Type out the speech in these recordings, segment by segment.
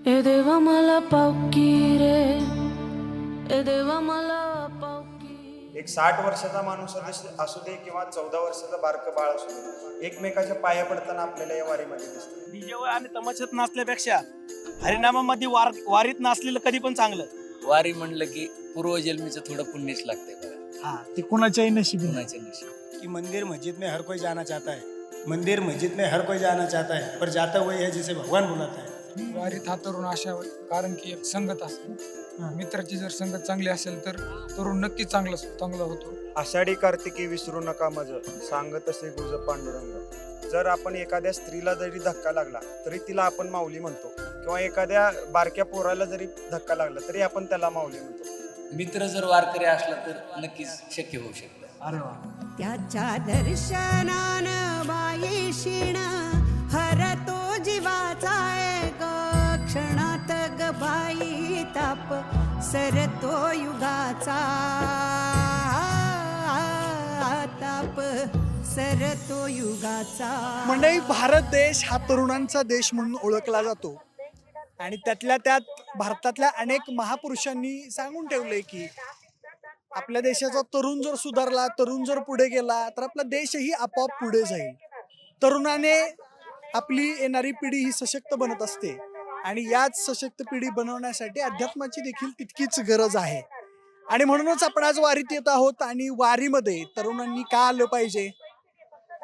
ए देवा मला पावकी रे, ए देवा मला पावकी. एक 60 वर्षाचा माणूस असू दे किंवा 14 वर्षाचा बारकं बाळ असू दे, एकमेकाच्या पाया पडताना आपल्याला या वारीमध्ये दिसतं. डीजेवर आणि तमाशात नाचल्यापेक्षा हरिनामामध्ये वारीत नाचलेलं कधी पण चांगलं. वारी म्हणलं की पूर्वजन्मीचं थोडं पुण्यच लागतंय बघा. हाँ ते कोणाच्याही नशिबी नाही. पुण्याच्या नशीब. कि मंदिर मस्जिद में हर कोई जाना चाहता है, मंदिर मस्जिद में हर कोई जाना चाहता है, पर जाता वही है जिसे भगवान बुलाता है. वारीत हा तरुण असावा, कारण की एक संगत असते. मित्राची जर संगत चांगली असेल तर तरुण नक्कीच चांगला होतो. आषाढी कार्तिकी विसरू नका मज, सांगत असे गुरुज पांडुरंग. जर आपण एखाद्या स्त्रीला जरी धक्का लागला तरी तिला आपण माऊली म्हणतो, किंवा एखाद्या बारक्या पोराला जरी धक्का लागला तरी आपण त्याला माऊली म्हणतो. मित्र जर वारकरी असला तर नक्कीच शक्य होऊ शकतं. अरे वा. त्याच्या दर्शनानं बाई शिण हरतो जीवाचा एक क्षणात ग बाई ताप सरतो युगाचा ताप सरतो युगाचा. मंडळी, भारत देश हा तरुणांचा देश म्हणून ओळखला जातो आणि त्यातल्या त्यात भारतातल्या अनेक महापुरुषांनी सांगून ठेवलंय की आपल्या देशाचा तरुण जर सुधारला, तरुण जर पुढे गेला तर आपला देशही आपोआप पुढे जाईल. तरुणाने आपली येणारी पिढी ही सशक्त बनत असते आणि याच सशक्त पिढी बनवण्यासाठी अध्यात्माची देखील तितकीच गरज आहे. आणि म्हणूनच आपण आज वारीत येत आहोत. आणि वारीमध्ये तरुणांनी का आलं पाहिजे,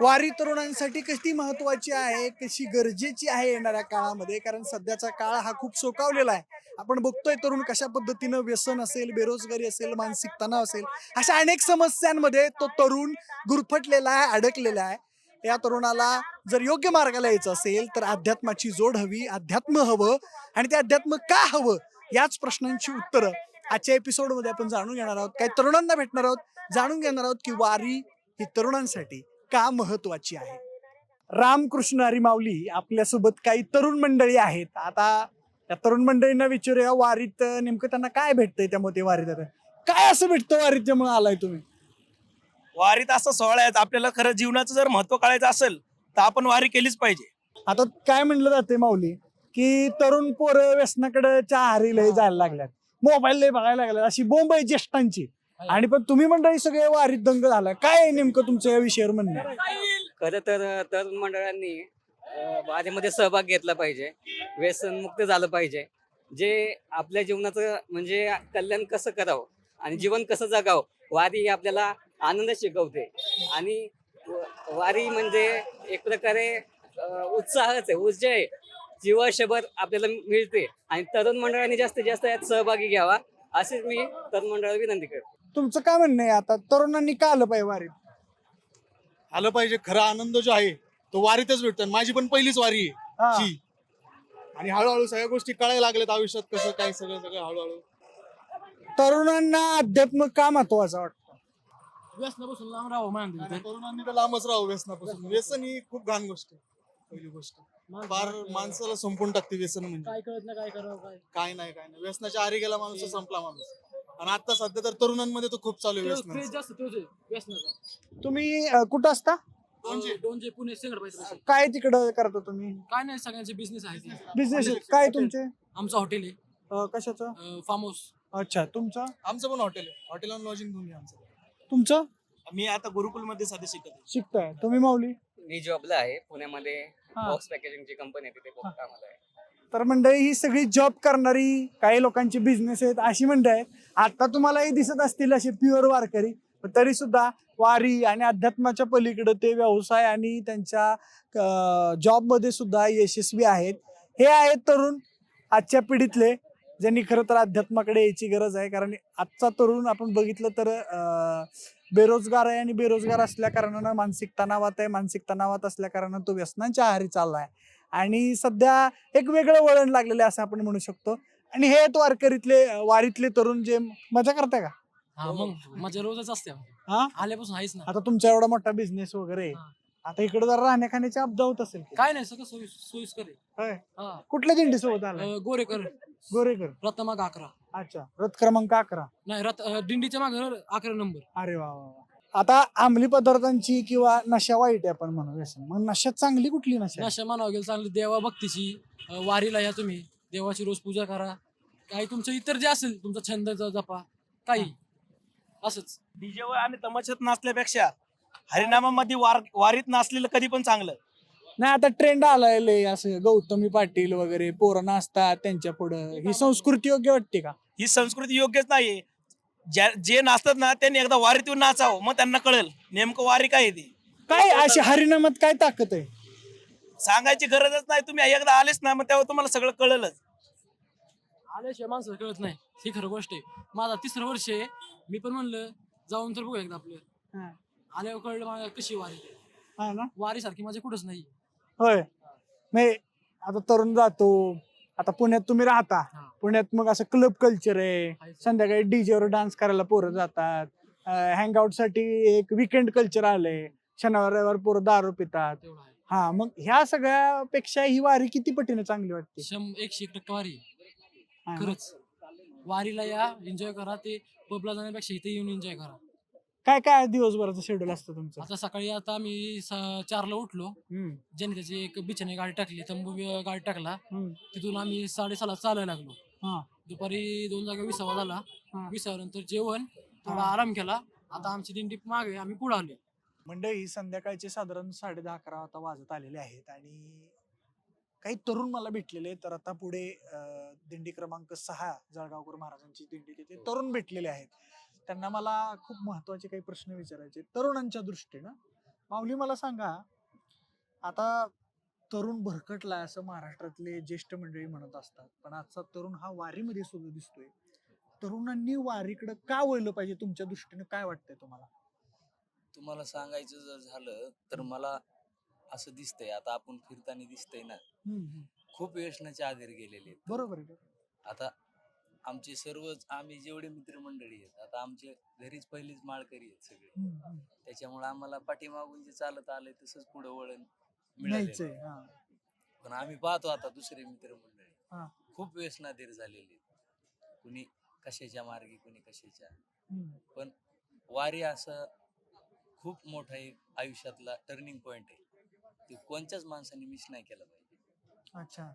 वारी तरुणांसाठी कशी महत्वाची आहे, कशी गरजेची आहे येणाऱ्या काळामध्ये, कारण सध्याचा काळ हा खूप सोकावलेला आहे. आपण बघतोय तरुण कशा पद्धतीनं व्यसन असेल, बेरोजगारी असेल, मानसिक तणाव असेल, अशा अनेक समस्यांमध्ये तो तरुण गुरफटलेला आहे, अडकलेला आहे. या तरुणाला जर योग्य मार्गाला यायचं असेल तर अध्यात्माची जोड हवी, अध्यात्म हवं. आणि ते अध्यात्म का हवं याच प्रश्नांची उत्तरं आजच्या एपिसोडमध्ये आपण जाणून घेणार आहोत. काही तरुणांना भेटणार आहोत, जाणून घेणार आहोत की वारी ही तरुणांसाठी का महत्वाची आहे. रामकृष्ण हरी माऊली आपल्यासोबत काही तरुण मंडळी आहेत. आता त्या तरुण मंडळींना विचारूया, वारीत नेमकं त्यांना काय भेटतंय, त्यामुळे ते वारीत येतात. काय असं भेटतं वारीत त्यामुळे आलाय तुम्ही? वारीत असं सोहळा आहे, आपल्याला खरं जीवनाचं जर महत्व कळायचं असेल तर आपण वारी केलीच पाहिजे. आता काय म्हणलं जाते माऊली की तरुण पोरं व्यसनाकडे आहारी लय जायला लागल्यात, मोबाईल लय बघायला लागल्यात, अशी बोंब आहे ज्येष्ठांची. आणि पण तुम्ही मंडळी सगळे वारीत दंग झाला. काय नेमकं तुमचं या विषयावर म्हणणं आहे? खरं तर तरुण मंडळांनी वारीमध्ये सहभाग घेतला पाहिजे, व्यसनमुक्त झालं पाहिजे. जे आपल्या जीवनाचं म्हणजे कल्याण कसं करावं आणि जीवन कसं जगावं, वारी ही आपल्याला आनंद शिकवते. आणि वारी म्हणजे एक प्रकारे उत्साहच आहे, ऊर्जा आहे, जीवनभर आपल्याला मिळते. आणि तरुण मंडळांनी जास्तीत जास्त यात सहभागी घ्यावा अशीच मी तरुण मंडळाला विनंती करतो. तुमचं काय म्हणणं आहे, आता तरुणांनी का आलं पाहिजे वारीत? आलं पाहिजे. खरा आनंद जो आहे तो वारीतच भेटतो. माझी पण पहिलीच वारी हा. आहे ही. आणि हळूहळू सगळ्या गोष्टी कळायला लागल्यात आयुष्यात, कसं काय सगळं हळूहळू. तरुणांना अध्यात्म का महत्वाचं वाटतं? व्यसनापासून लांब राहावं मान. तरुणांनी तर लांबच राहू व्यसनापासून. व्यसन ही खूप घाण गोष्ट आहे. पहिली गोष्ट फार माणसाला संपून टाकते व्यसन. म्हणजे काय कळत नाही काय करावं काय. काय नाही व्यसनाच्या आरी गेला माणूस तर संपला माणूस. आणि आता सध्या तर तरुणांमध्ये तो खूप चालू आहे व्यसन. जास्त तोच आहे व्यसनाचा. तुम्ही कुठं असता? दोनचे पुणे सिंगड पाहिजे. काय तिकडं करता तुम्ही? काय नाही, सगळ्यांचे बिझनेस आहे ते. बिझनेस काय तुमचे? आमचं हॉटेल आहे, कशाचं? Farm house. अच्छा, तुमचं? आमचं पण हॉटेल आहे, हॉटेल ऑन लॉजिंग दोन्ही आमचं. तुमचं? मी आता गुरुकुलमध्ये सध्या शिकत आहे. शिकताय तुम्ही माऊली? मी जॉबला आहे पुण्यामध्ये, हा. बॉक्स पॅकेजिंगची कंपनी आहे, तिथे कामाला आहे. तर मंडळी ही सगळी जॉब करणारी, काही लोकांचे बिझनेस आहेत अशी मंडळी आहेत. आता तुम्हालाही दिसत असतील असे प्युअर वारकरी, पण तरी सुद्धा वारी आणि अध्यात्माच्या पलीकडे ते व्यवसाय आणि त्यांच्या जॉबमध्ये सुद्धा यशस्वी आहेत. हे आहेत तरुण आजच्या पिढीतले, ज्यांनी खरं तर अध्यात्माकडे यायची गरज आहे. कारण आजचा तरुण आपण बघितलं तर बेरोजगार आहे, आणि बेरोजगार असल्या कारणानं मानसिक तणावात आहे. मानसिक तणावात असल्या कारणानं तो व्यसनांच्या आहारी चाललाय आणि सध्या एक वेगळं वळण लागलेलं आहे असं आपण म्हणू शकतो. आणि हे वारीतले तरुण जे मजा करताय का? हा मग माझ्या रोजच असते हा, आल्यापासून आहेच ना. आता तुमचा एवढा मोठा बिझनेस वगैरे आहे. आता इकडे जरा राहण्या खाण्याची अब्दा होत असेल की? काय नाही, सगळं सोयीस्कर आहे. होय. हा. कुठल्या दिंडी सोबत आला? गोरेकर गोरेकर. रत्नामाग 11. अच्छा, रथ क्रमांक 11. नाही, दिंडीच्या मागे 11 नंबर. अरे वा वा वा. आता अंमली पदार्थांची किंवा नशा वाईट आहे आपण म्हणू व्यसन, मग नशा चांगली कुठली नशा? नशा म्हणावं गेलं चांगली देवा भक्तीची. वारीला या तुम्ही, देवाची रोज पूजा करा, काही तुमचं इतर जे असेल तुमचा छंद जपा, काही असंच. डीजेवर आणि तमाशात नाचल्यापेक्षा हरिनामामध्ये वारीत नाचलेलं कधी पण चांगलं. नाही आता ट्रेंड आलाय लय असं गौतमी पाटील वगैरे पोरं नाचतात त्यांच्या पुढं, ही संस्कृती योग्य वाटते का? ही संस्कृती योग्यच नाहीये. जे नाचतात ना त्यांनी एकदा वारीत येऊन नाचावं, मग त्यांना कळेल नेमकं वारी काय आहे ती. काय अशी हरिनामात काय ताकद आहे? सांगायची गरजच नाही, तुम्ही एकदा आलेच ना मग तेव्हा तुम्हाला सगळं कळेलच. आल्याशिवाय माणसाला कळत नाही, ही खरं गोष्ट आहे. माझा 3रं वर्ष आहे, मी पण म्हणलं जाऊन तर बघू एकदा आपलं. हा. आल्यावर कळलं मला कशी वारी, हा ना. वारी सारखी माझ्या कुठंच नाही. होय. नाही आता तरुण जातो, आता पुण्यात तुम्ही राहता, हा. पुण्यात मग असं क्लब कल्चर आहे, संध्याकाळी डीजेवर डान्स करायला पोरं जातात, हँगआउट साठी एक विकेंड कल्चर आलंय, शनिवार रविवार पोरं दारू पितात. तेवढं आहे. हा, मग ह्या सगळ्यापेक्षा ही वारी किती पटीने चांगली वाटते? 101% वारी हा ना? खरंच. वारीला या, एन्जॉय करा. ते पबला जाण्यापेक्षा इथे येऊन एन्जॉय करा. काय काय दिवसभराचं शेड्यूल असतं तुमचं? आता सकाळी आता आम्ही 4ला उठलो, हम्म, ज्याने त्याची एक बिछाने गाडी टाकली, तंबू गाडी टाकला, हम्म, तिथून आम्ही 6:30ला चालायला लागलो. हा, दुपारी 2 जागा विसावा झाला. हा. विसाव्यानंतर जेवण, थोडा हा. आराम केला. आता आमची दिंडी मागे, आम्ही पुढे आलो. मंडळी संध्याकाळचे साधारण 10:30-11 आता वाजत आलेले आहेत आणि काही तरुण मला भेटलेले, तर आता पुढे दिंडी क्रमांक 6 जळगावकर महाराजांची दिंडी, तिथे तरुण भेटलेले आहेत. त्यांना मला खूप महत्वाचे काही प्रश्न विचारायचे तरुणांच्या दृष्टीनं. माऊली मला सांगा, आता तरुण भरकटलाय असं महाराष्ट्रातले ज्येष्ठ मंडळी म्हणत असतात, पण आजचा तरुण हा वारीमध्ये सुद्धा दिसतोय. तरुणांनी वारीकडे का वळलं पाहिजे तुमच्या दृष्टीनं, काय वाटतंय तुम्हाला? तुम्हाला सांगायचं जर झालं तर मला असं दिसतंय, आता आपण फिरताना दिसतंय ना, खूप व्यसनाच्या आधीर गेलेले आहेत. बरोबर आहे. आता आमचे सर्वच आम्ही जेवढे मित्रमंडळी आहेत, आता आमचे घरीच पहिलीच माळकरी आहेत सगळे, त्याच्यामुळे आम्हाला पाठीमागून जे चालत आलंय तसंच पुढे वळण मिळालेलं नाहीच आहे. आहे. हा. पण आम्ही पाहतो आता दुसरे हा. मित्रमंडळी खूप व्यसनाधीर झालेले आहेत. कुणी कशाच्या मार्गी, कुणी कशाच्या. हम्म. पण वारी असं खूप मोठा एक आयुष्यातला टर्निंग पॉइंट आहे, ते कोणत्याच माणसाने मिस नाही केलं पाहिजे. अच्छा.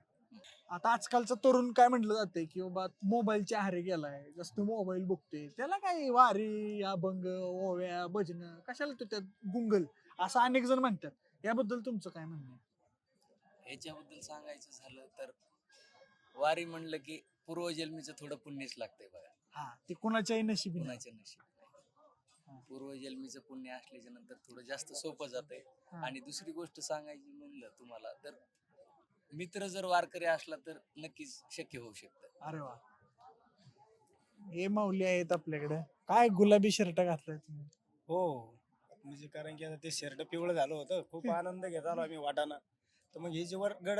आता आजकालचा तरुण काय म्हटलं जाते की बाबा मोबाईलच्या आहारी गेलाय, जास्त मोबाईल बघतोय, त्याला काय वारी, अभंग, ओव्या, भजन कशाला तो त्यात गुंगल, असं अनेक जण म्हणतात. याबद्दल तुमचं काय म्हणणं आहे? याच्याबद्दल सांगायचं झालं तर वारी म्हणलं की पूर्वजन्मीचं थोडं पुण्यच लागतंय बघा. हा, ते कुणाच्याही नशिबी नाही. कुणाच्या नशीब नाही. पूर्वजन्मीचं पुण्य असल्याच्या नंतर थोडं जास्त सोपं जातंय. हा. आणि दुसरी गोष्ट सांगायची म्हणलं तुम्हाला तर मित्र जर वारकरी असला तर नक्कीच शक्य होऊ शकतं. अरे वा, हे माऊली आहेत आपल्याकडे. काय गुलाबी शर्ट घातलाय तुम्ही? हो, म्हणजे कारण की आता ते शर्ट पिवळं झालं होतं, खूप आनंद घेत आलो आम्ही वाटाणा. तर मग हे जे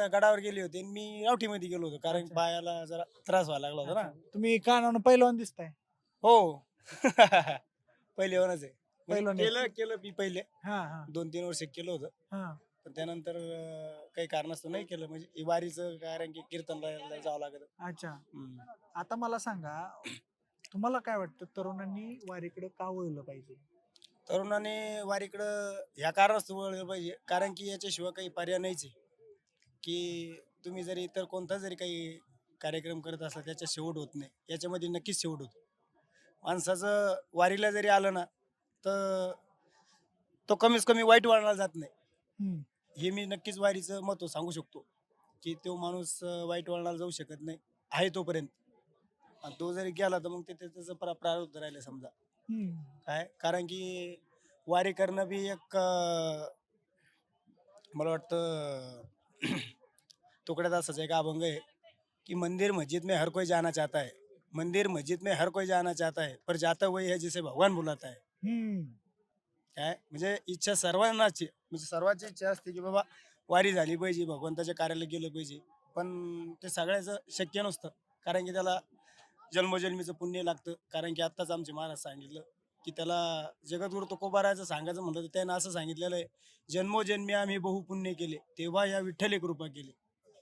गडावर गेले होते आणि मी रावठीमध्ये गेलो होतो, कारण अच्छा. पायाला जरा त्रास व्हायला लागला होता ना. तुम्ही कानानं पहिलवान दिसताय. हो. पहिले होणच आहे. पहिलवान म्हणजे आहे. केलं मी पहिले हा हा 2-3 वर्ष केलं होतं, हा. पण त्यानंतर काही कारणास्तव नाही केलं. म्हणजे ही वारीचं कारण की कीर्तनला जावं लागत. अच्छा. आता मला सांगा, तुम्हाला काय वाटतं तरुणांनी वारीकडे का वळलं पाहिजे? तरुणाने वारीकडं ह्या कारणास्तव वळलं पाहिजे, कारण की याच्याशिवाय काही पर्याय नाहीच आहे. की तुम्ही जरी इतर कोणता जरी काही कार्यक्रम करत असला त्याच्या शेवट होत नाही, याच्यामध्ये नक्कीच शेवट होतो. माणसाचं वारीला जरी आलं ना तर तो कमीत कमी वाईट वळणाला जात नाही. हम्म. हे मी नक्कीच वारीचं महत्त्व सांगू शकतो, की तो माणूस वाईट वळणाला जाऊ शकत नाही आहे तोपर्यंत. आणि तो जरी गेला तर मग ते त्याचं प्रारब्ध राहिलं समजा. हम्म. काय कारण की वारी करणं बी एक मला वाटतं तुकड्यादासाचा एक अभंग आहे की मंदिर मस्जिद में हर कोई जाना चाहता है, मंदिर मस्जिद में हर कोई जाना चाहता है, पर जाता वही है जिसे भगवान बुलाता है. हम्म. काय म्हणजे इच्छा सर्वांनाची, म्हणजे सर्वांची इच्छा असते की बाबा वारी झाली पाहिजे, भगवंताच्या कार्याला गेलं पाहिजे, पण ते सगळ्याचं शक्य नसतं, कारण की त्याला जन्मोजन्मीचं पुण्य लागतं. कारण की आत्ताच आमचे महाराज सांगितलं की त्याला जगद्गुरु तुकोबारायचं सांगायचं म्हणलं तर त्यानं असं सांगितलेलं आहे, जन्मोजन्मी आम्ही बहुपुण्य केले तेव्हा या विठ्ठले कृपा केली.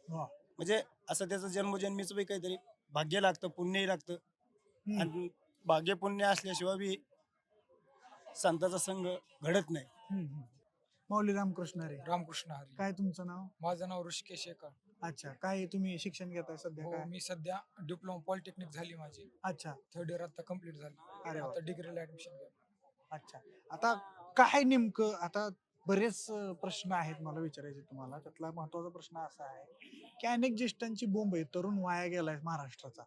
वा. म्हणजे असं त्याचं जन्मोजन्मीचं बी काहीतरी भाग्य लागतं, पुण्यही लागतं. हम्म. आणि भाग्य पुण्य असल्याशिवाय बी संताचा संघ घडत नाही. हम्म. माऊली रामकृष्ण रे. रामकृष्ण हरी. काय तुमचं नाव? माझं नाव ऋषिकेश शेखर. अच्छा, काय तुम्ही शिक्षण घेताय सध्या हो काय? मी सध्या डिप्लोमा पॉलिटेक्निक झाली माझी अच्छा. 3rd इयर आता कम्प्लीट झाली. अरे वा. आता डिग्रीला ऍडमिशन घ्या. अच्छा. आता काय नेमकं आता बरेच प्रश्न आहेत मला विचारायचे तुम्हाला. त्यातला महत्वाचा प्रश्न असा आहे की अनेक ज्येष्ठांची बोंब आहे. तरुण वाया गेलाय महाराष्ट्राचा.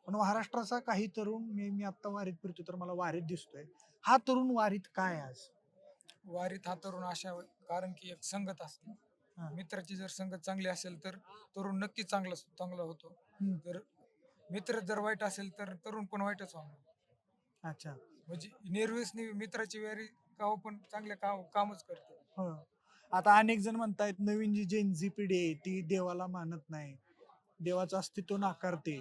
पण महाराष्ट्राचा काही तरुण मी आता वारीत फिरतो तर मला वारीत दिसतोय. हा तरुण वारीत काय आहे आज? वारीत हा तरुण अशा कारण की एक संगत असते. हा. मित्राची जर संगत चांगली असेल तर तरुण नक्कीच चांगला होतो. हम्म. तर मित्र जर वाईट असेल तर तरुण पण वाईटच होणार. अच्छा. म्हणजे निर्व्यसनी मित्राची वेरी का पण चांगले कामच करते. हो. आता अनेक जण म्हणतायत नवीन जी जेनझी पिढी आहे ती देवाला मानत नाही, देवाचं अस्तित्व नाकारते.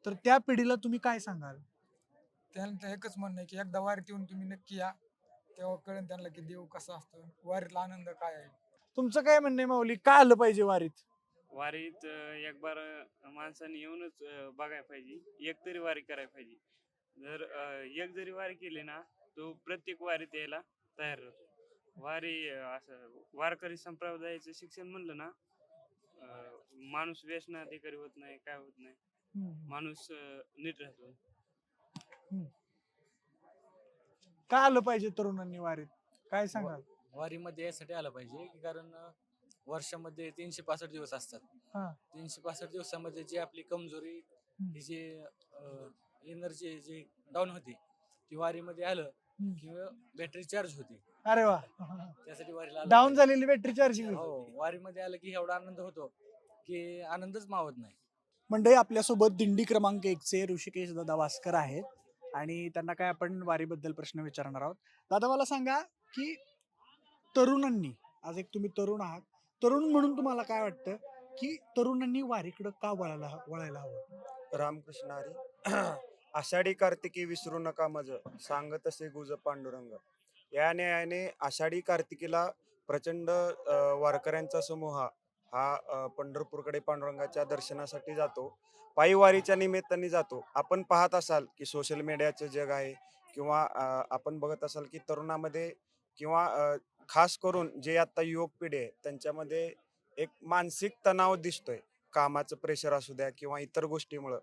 तर त्या पिढीला तुम्ही काय सांगाल? त्यांचं एकच म्हणणं आहे की एकदा वारीत येऊन तुम्ही नक्की या, तेव्हा कळेल त्यांना की देव कसा असतो, वारीतला आनंद काय आहे. तुमचं काय म्हणणं आहे माऊली, काय आलं पाहिजे वारीत? वारीत एक बार माणसाने येऊनच बघायला पाहिजे, एक तरी वारी करायला पाहिजे. जर एक जरी वारी केली ना, तो प्रत्येक वारीत यायला तयार राहतो. वारी असं वारकरी संप्रदायाचं शिक्षण म्हणलं ना, माणूस व्यसनाधिकारी होत नाही, काय होत नाही, माणूस नीट राहतो. काय आलं पाहिजे तरुणांनी वारीत, काय सांगाल? वारीमध्ये यासाठी आलं पाहिजे की कारण वर्षामध्ये 365 दिवस असतात. हा. 365 दिवसामध्ये जी आपली कमजोरी, ही जी एनर्जी जी डाऊन होती, ती वारीमध्ये आलं किंवा बॅटरी चार्ज होती. अरे वा. त्यासाठी वारीला आलं डाऊन पाहिजे. झालेली बॅटरी चार्जिंग. हो, वारीमध्ये आलं की एवढा आनंद होतो की आनंदच मावत नाही. मंडळी, आपल्यासोबत दिंडी क्रमांक 1चे ऋषिकेश दादा वास्कर आहेत आणि त्यांना काय आपण वारीबद्दल प्रश्न विचारणार आहोत. दादा मला सांगा की तरुणांनी, आज एक तुम्ही तरुण आहात, तरुण म्हणून तुम्हाला काय वाटतं की तरुणांनी वारीकडे का वळायला हवं? रामकृष्ण हरी. आषाढी कार्तिकी विसरू नका मज, सांगत असे गुज पांडुरंग. या न्यायाने आषाढी कार्तिकीला प्रचंड वारकऱ्यांचा समूह हा पंढरपूरकडे पांडुरंगाच्या दर्शनासाठी जातो. पायी वारीच्या निमित्ताने जातो. आपण पाहत असाल की सोशल मीडियाचं जग आहे किंवा आपण बघत असाल की तरुणामध्ये किंवा खास करून जे आता युवक पिढी आहे त्यांच्यामध्ये एक मानसिक तणाव दिसतोय. कामाचं प्रेशर असू द्या किंवा इतर गोष्टीमुळं.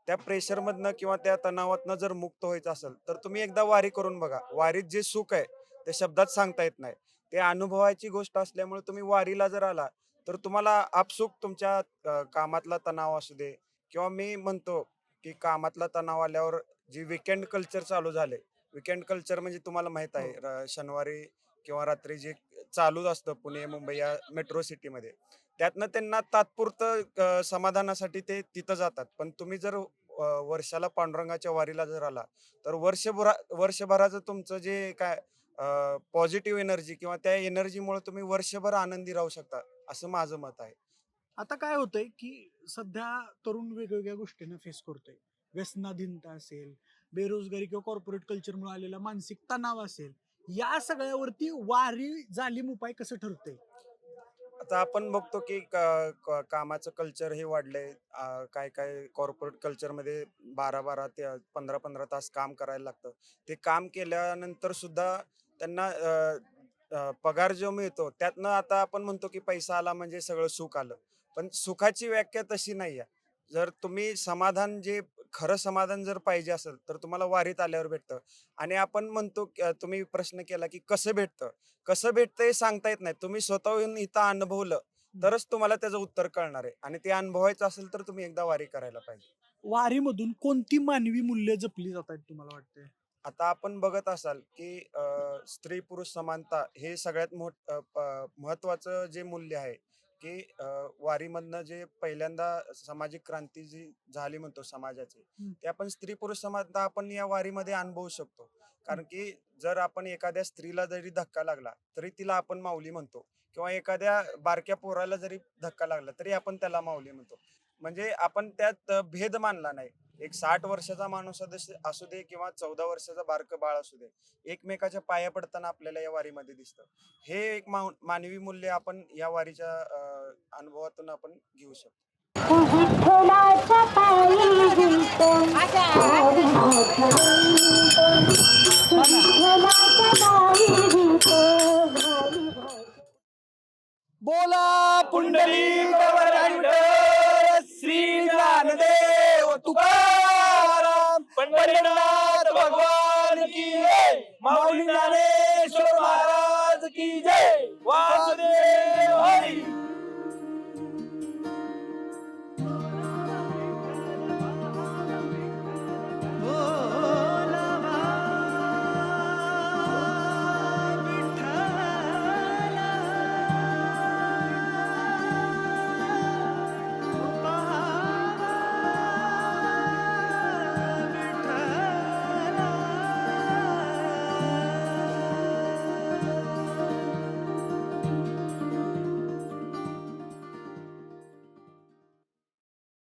त्या प्रेशरमधनं किंवा त्या तणावातनं जर मुक्त व्हायचं असेल तर तुम्ही एकदा वारी करून बघा. वारीत जे सुख आहे ते शब्दात सांगता येत नाही. ते अनुभवाची गोष्ट असल्यामुळे तुम्ही वारीला जर आला तर तुम्हाला आपसुक तुमच्या कामातला तणाव असू दे किंवा मी म्हणतो की कामातला तणाव आल्यावर जी विकेंड कल्चर चालू झाले. विकेंड कल्चर म्हणजे तुम्हाला माहित आहे शनिवारी किंवा रात्री जे चालूच असतं पुणे मुंबई या मेट्रो सिटीमध्ये. त्यातनं त्यांना तात्पुरतं समाधानासाठी ते तिथं जातात. पण तुम्ही जर वर्षाला पांडुरंगाच्या वारीला जर आला तर वर्षभराचं तुमचं जे काय पॉझिटिव्ह एनर्जी किंवा त्या एनर्जीमुळे तुम्ही वर्षभर आनंदी राहू शकता, असं माझं मत आहे. आता काय होतंय की सध्या तरुण वेगवेगळ्या गोष्टींना फेस करतोय. व्यसनाधीनता असेल, बेरोजगारी किंवा कॉर्पोरेट कल्चरमुळे आलेला मानसिक तणाव असेल, या सगळ्यावरती वारी जालीम उपाय कसं ठरतंय? आता आपण बघतो की कामाचं कल्चर हे वाढलंय. काय काय कॉर्पोरेट कल्चरमध्ये 12-12 ते 15-15 तास काम करायला लागतं. ते काम केल्यानंतर सुद्धा त्यांना पगार जो मिळतो त्यातनं आता आपण म्हणतो की पैसा आला म्हणजे सगळं सुख आलं. पण सुखाची व्याख्या तशी नाही आहे. जर तुम्ही समाधान, जे खरं समाधान जर पाहिजे असेल तर तुम्हाला वारीत आल्यावर भेटतं. आणि आपण म्हणतो तुम्ही प्रश्न केला की कसं भेटतं, कसं भेटतं हे सांगता येत नाही. तुम्ही स्वतःहून इथं अनुभवलं तरच तुम्हाला त्याचं उत्तर कळणार आहे. आणि ते अनुभवायचं असेल तर तुम्ही एकदा वारी करायला पाहिजे. वारीमधून कोणती मानवी मूल्य जपली जात आहेत तुम्हाला वाटतंय? आता आपण बघत असाल की स्त्री पुरुष समानता हे सगळ्यात महत्वाचं जे मूल्य आहे की वारीमधनं जे पहिल्यांदा सामाजिक क्रांती जी झाली म्हणतो समाजाची, ते आपण स्त्री पुरुष समानता आपण या वारीमध्ये अनुभवू शकतो. कारण की जर आपण एखाद्या स्त्रीला जरी धक्का लागला तरी तिला आपण माऊली म्हणतो किंवा एखाद्या बारक्या पोराला जरी धक्का लागला तरी आपण त्याला माऊली म्हणतो. म्हणजे आपण त्यात भेद मानला नाही. एक 60 वर्षाचा माणूस असू दे किंवा 14 वर्षाचा बारकं बाळ असू दे, एकमेकाच्या पाया पडताना आपल्याला या वारीमध्ये दिसतं. हे एक मानवी मूल्य आपण या वारीच्या अनुभवातून आपण घेऊ शकतो. बोला पुंडलिक वरद विठ्ठल. परिणाम